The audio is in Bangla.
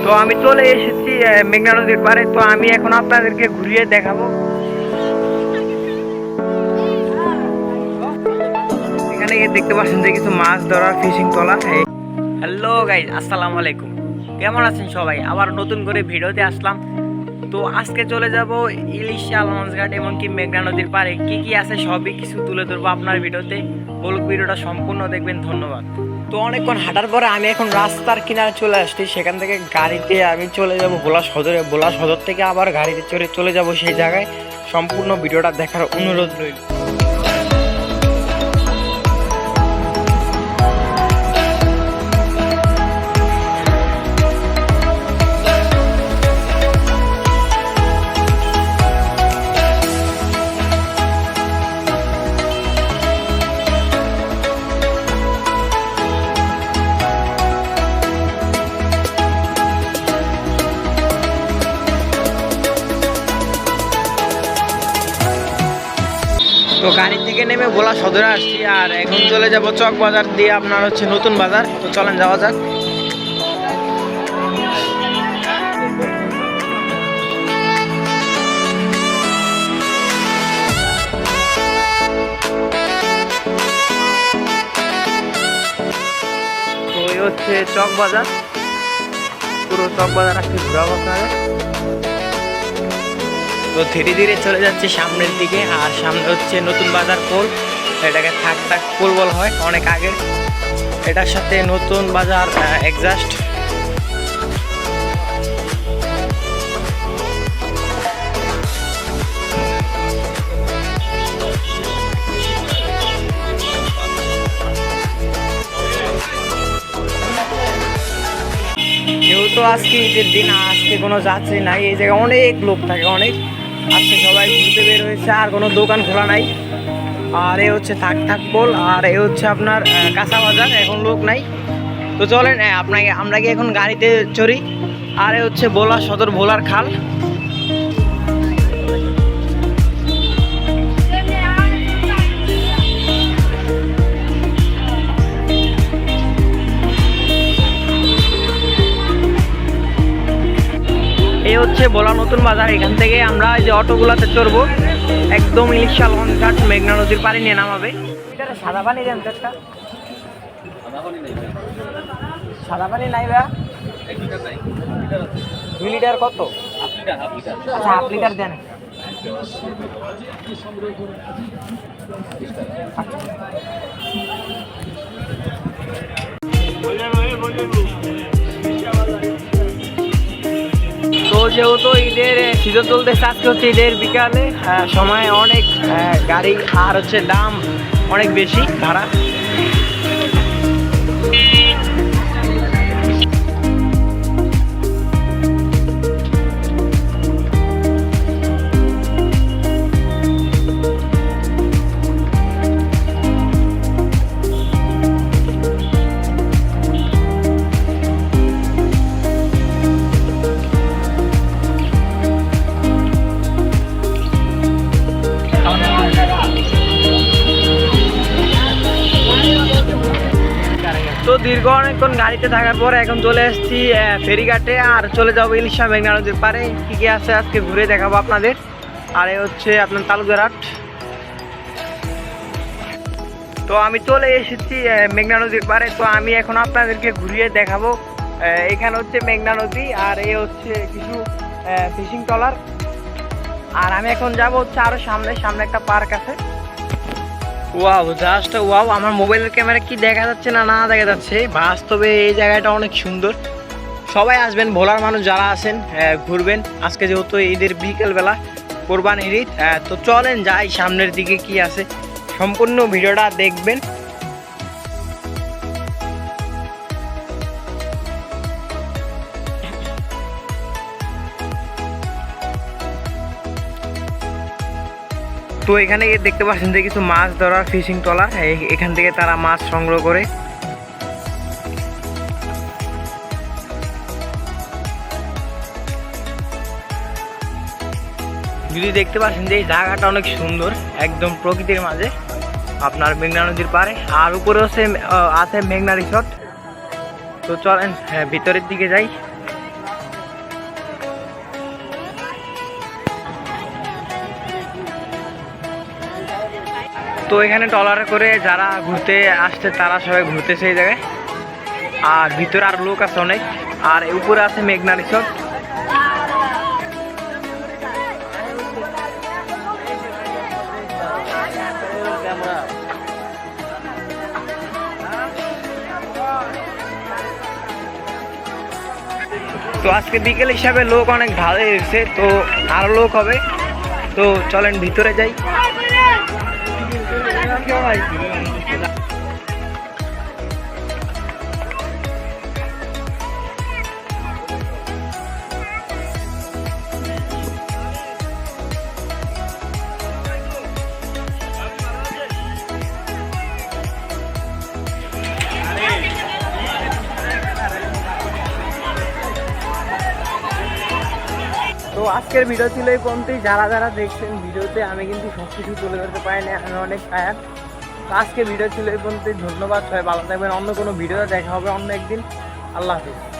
তো আমি চলে এসেছি মেঘনা নদীর পাড়ে। তো আমি এখন আপনাদেরকে ঘুরিয়ে দেখাবো। এখানে দেখতে পাচ্ছেন যে কিছু মাছ ধরার ফিশিং ট্রলার। হ্যালো গাইজ, আসসালামু আলাইকুম। কেমন আছেন সবাই? আবার নতুন করে ভিডিওতে আসলাম। তো আজকে চলে যাব ইলিশা লঞ্চঘাট এমনকি মেঘনা নদীর পাড়ে কি কি আছে সবই কিছু তুলে ধরবো আপনার ভিডিওতে। বলুক ভিডিওটা সম্পূর্ণ দেখবেন, ধন্যবাদ। তো অনেকক্ষণ হাঁটার পরে আমি এখন রাস্তার কিনারে চলে আসছি। সেখান থেকে গাড়িতে আমি চলে যাব ভোলা সদরে। ভোলা সদর থেকে আবার গাড়িতে চড়ে চলে যাব সেই জায়গায়। সম্পূর্ণ ভিডিওটা দেখার অনুরোধ রইল। তো গাড়ি থেকে নেমে ভোলা সদরে আসছি, আর এখন চলে যাব চক বাজার দিয়ে আপনার হচ্ছে নতুন বাজার। তো চলেন যাওয়া যাক। তো এই হচ্ছে চক বাজার, পুরো চক বাজার আজকে ঘুরাবো আপনাদের। তো ধীরে ধীরে চলে যাচ্ছে সামনের দিকে, আর সামনে হচ্ছে নতুন বাজার পোল। এটাকে থাক থাক পোল বলা হয় অনেক আগে। এটার সাথে নতুন বাজার এক্সাস্ট। যেহেতু আজকে ঈদের দিন, আজকে কোনো যাত্রী নাই, এই জায়গায় অনেক লোক থাকে অনেক। আজকে সবাই ঘুরতে বের হয়েছে, আর কোনো দোকান খোলা নাই। আর এ হচ্ছে থাক থাক পোল, আর এ হচ্ছে আপনার কাঁচা বাজার, এখন লোক নাই। তো চলেন আমরা কি এখন গাড়িতে চড়ি। আর এ হচ্ছে ভোলা সদর, ভোলার খাল। এই হচ্ছে ভোলা নতুন বাজার। এখান থেকে আমরা যে অটোগুলাতে চড়বো, একদম ইলিশা লঞ্চঘাট মেঘনা নদীর পাড়ে নিয়ে নামাবে। সাদা পানি দেন তো একটা। সাদা পানি নাই ভাইয়া? 2 লিটার কত? আচ্ছা, হাফ লিটার দেন। তো যেহেতু ঈদের সিজন চলতেছে, আজকে হচ্ছে ঈদের বিকালে, সময় অনেক গাড়ি, আর হচ্ছে দাম অনেক বেশি ভাড়া। তো দীর্ঘ অনেকক্ষণ গাড়িতে থাকার পরে এখন চলে এসেছি ফেরিঘাটে, আর চলে যাবো ইলিশা মেঘনা নদীর পারে। কি কি আছে আজকে ঘুরে দেখাবো আপনাদের। আর এই হচ্ছে আপনার তালুকের হাট। তো আমি চলে এসেছি মেঘনা নদীর পারে। তো আমি এখন আপনাদেরকে ঘুরিয়ে দেখাবো। এখানে হচ্ছে মেঘনা নদী, আর এই হচ্ছে কিছু ফিশিং ট্রলার। আর আমি এখন যাব হচ্ছে আরো সামনে একটা পার্ক আছে। Wow, just wow. আমার মোবাইলের ক্যামেরা কি দেখা যাচ্ছে না দেখা যাচ্ছে, বাস্তবে এই জায়গাটা অনেক সুন্দর। সবাই আসবেন, ভোলার মানুষ যারা আছেন ঘুরবেন। আজকে যেহেতু ঈদের বিকেলবেলা, কোরবানির ঈদ। তো চলেন যাই সামনের দিকে কি আছে, সম্পূর্ণ ভিডিওটা দেখবেন। তো এখানে দেখতে পাচ্ছেন যে কিছু মাছ ধরার ফিশিং ট্রলার। এখান থেকে তারা মাছ সংগ্রহ করে। যদি দেখতে পাচ্ছেন যে এই জায়গাটা অনেক সুন্দর, একদম প্রকৃতির মাঝে আপনার মেঘনা নদীর পাড়ে। আর উপরে আছে মেঘনা রিসর্ট। তো চলেন ভিতরের দিকে যাই। তো এখানে ট্রলারে করে যারা ঘুরতে আসছে তারা সবাই ঘুরতেছে এই জায়গায়। আর ভিতরে আর লোক আছে অনেক। আর উপরে আছে মেঘনা রিসোর্ট। তো আজকে বিকেল হিসাবে লোক অনেক ভালো হয়েছে, তো আরো লোক হবে। তো চলেন ভিতরে যাই। তো আজকের ভিডিও ছিল এই পর্যন্তই। যারা যারা দেখছেন ভিডিওতে, আমি কিন্তু সব কিছু তুলে ধরতে পারিনি, আমি অনেক টায়ার্ড। তো আজকে ভিডিও ছিল এই পর্যন্তই। ধন্যবাদ, সবাই ভালো থাকবেন। অন্য কোনো ভিডিওতে দেখা হবে অন্য একদিন। আল্লাহ হাফিজ।